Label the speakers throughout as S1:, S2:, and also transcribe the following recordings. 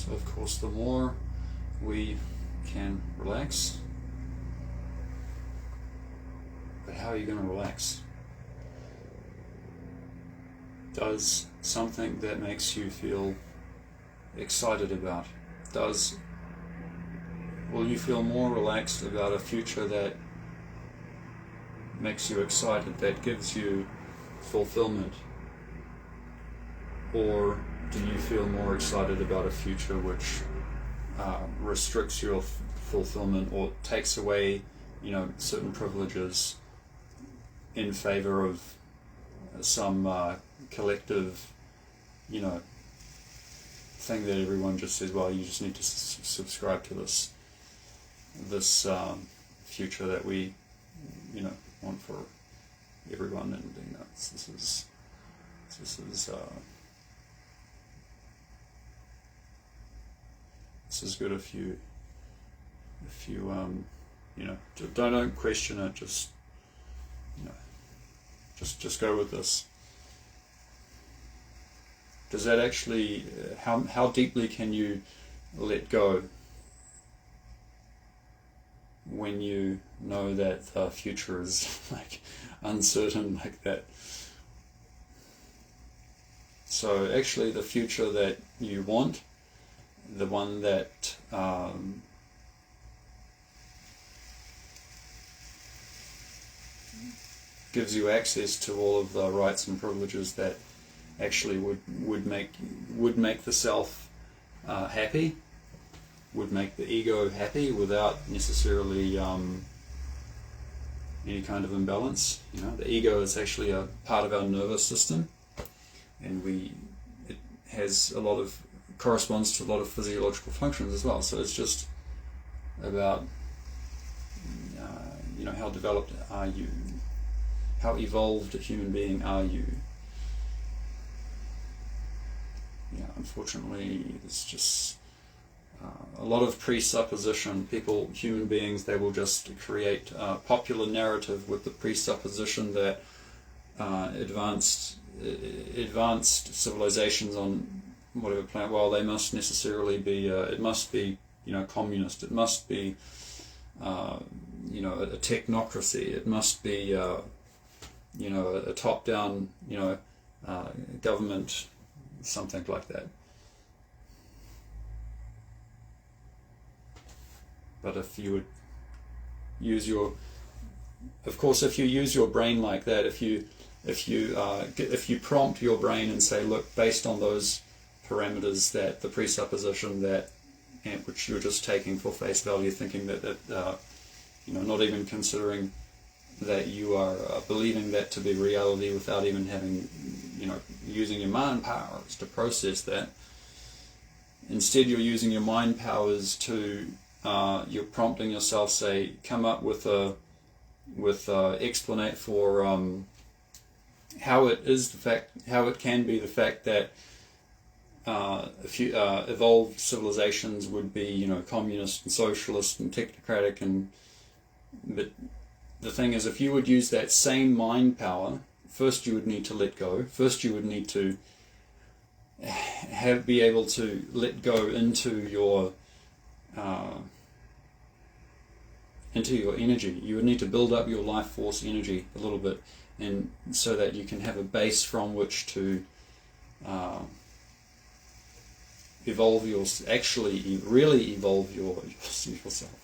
S1: So of course the more we can relax, but how are you going to relax? Does something that makes you feel excited about, will you feel more relaxed about a future that makes you excited, that gives you fulfillment? Or do you feel more excited about a future which restricts your fulfillment or takes away, certain privileges in favor of some collective, thing that everyone just says, well, you just need to subscribe to this future that we, want for everyone, and this is good if you don't question it, just go with this. Does that actually, how deeply can you let go when you know that the future is like uncertain like that? So actually the future that you want, the one that gives you access to all of the rights and privileges that actually would make the self happy, would make the ego happy without necessarily any kind of imbalance. The ego is actually a part of our nervous system, and it has corresponds to a lot of physiological functions as well. So it's just about how developed are you, how evolved a human being are you. Unfortunately, it's just a lot of presupposition. Human beings, they will just create a popular narrative with the presupposition that advanced civilizations on whatever planet, well, they must necessarily be, it must be, communist, it must be, a technocracy, it must be, a top-down, government, something like that. But if you would use if you use your brain like that, if you prompt your brain and say, look, based on those parameters, that the presupposition that, which you're just taking for face value, thinking that not even considering that you are believing that to be reality without even having, using your mind powers to process that. Instead, you're using your mind powers to, you're prompting yourself, say, come up with explanate for how it can be the fact that evolved civilizations would be, communist and socialist and technocratic, but the thing is, if you would use that same mind power, first you would need to let go. First you would need to be able to let go into your energy. You would need to build up your life force energy a little bit, and so that you can have a base from which to really evolve yourself.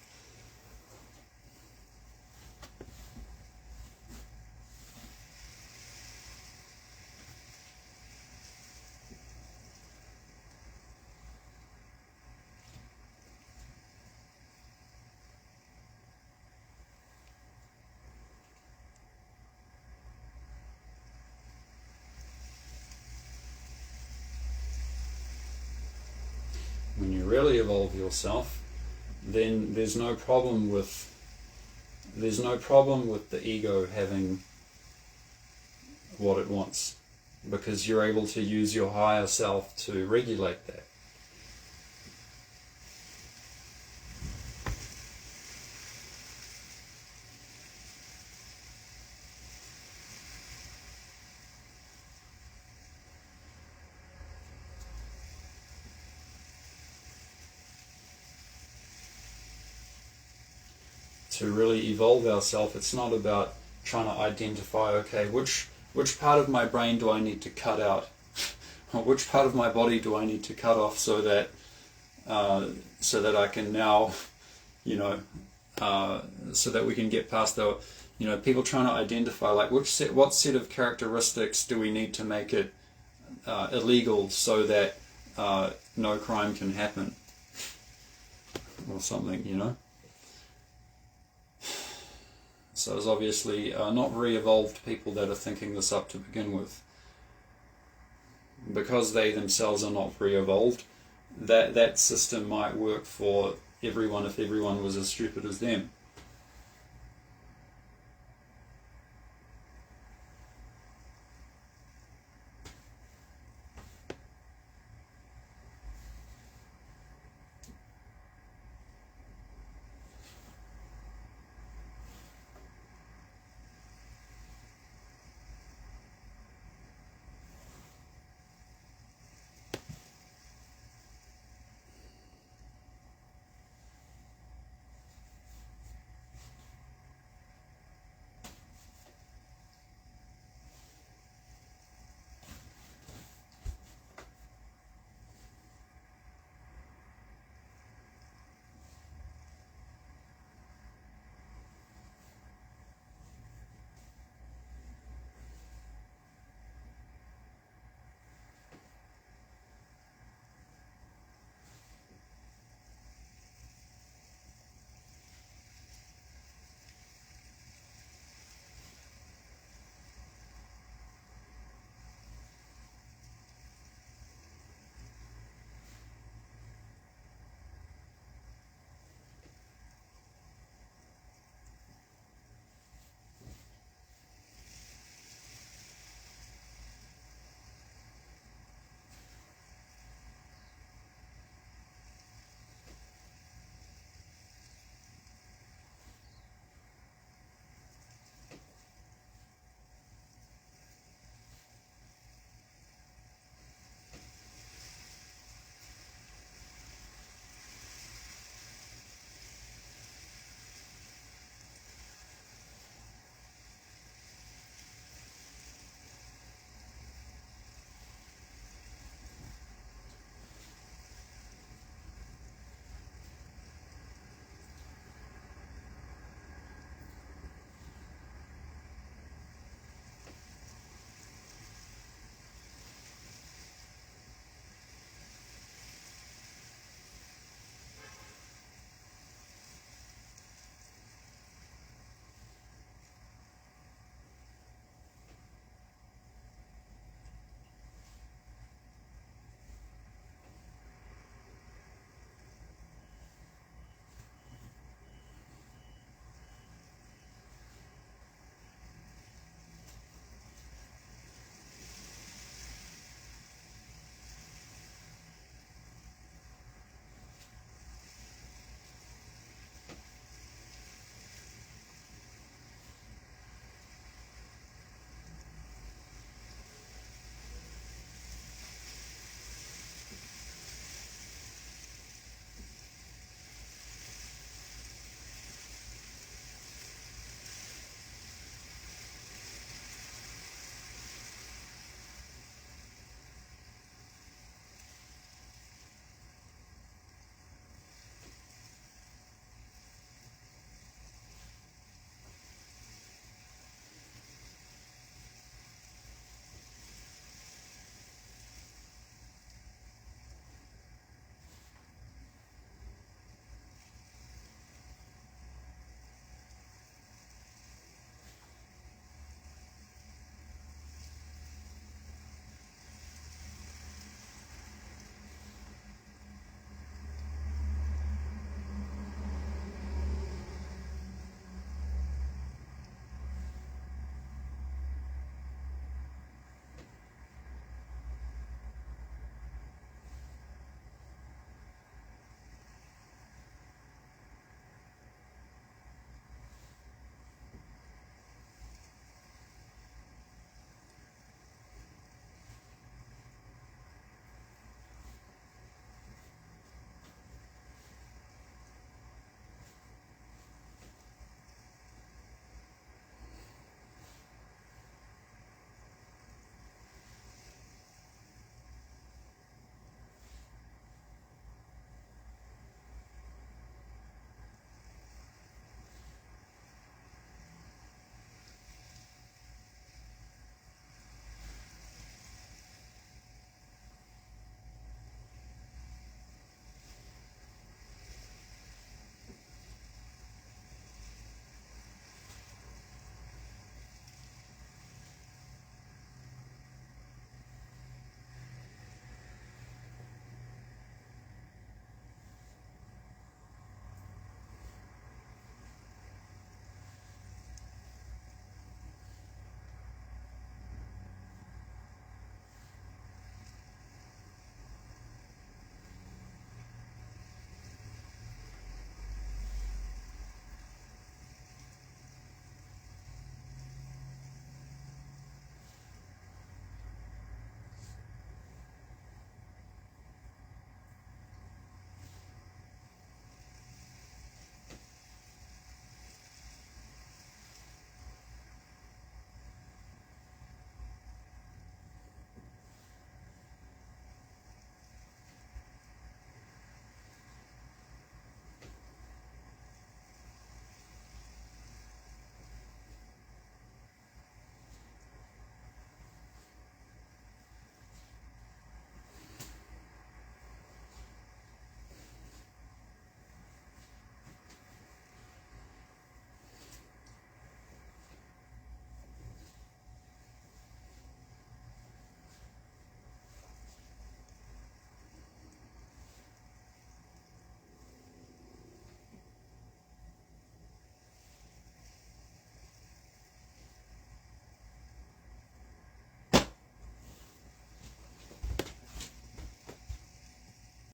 S1: When you really evolve yourself, then there's no problem with the ego having what it wants, because you're able to use your higher self to regulate that. really evolve ourselves, it's not about trying to identify, okay, which part of my brain do I need to cut out, or which part of my body do I need to cut off so that I can now, so that we can get past the, people trying to identify like what set of characteristics do we need to make it illegal so that no crime can happen, or something, So there's obviously not very evolved people that are thinking this up to begin with. Because they themselves are not very evolved, that system might work for everyone if everyone was as stupid as them.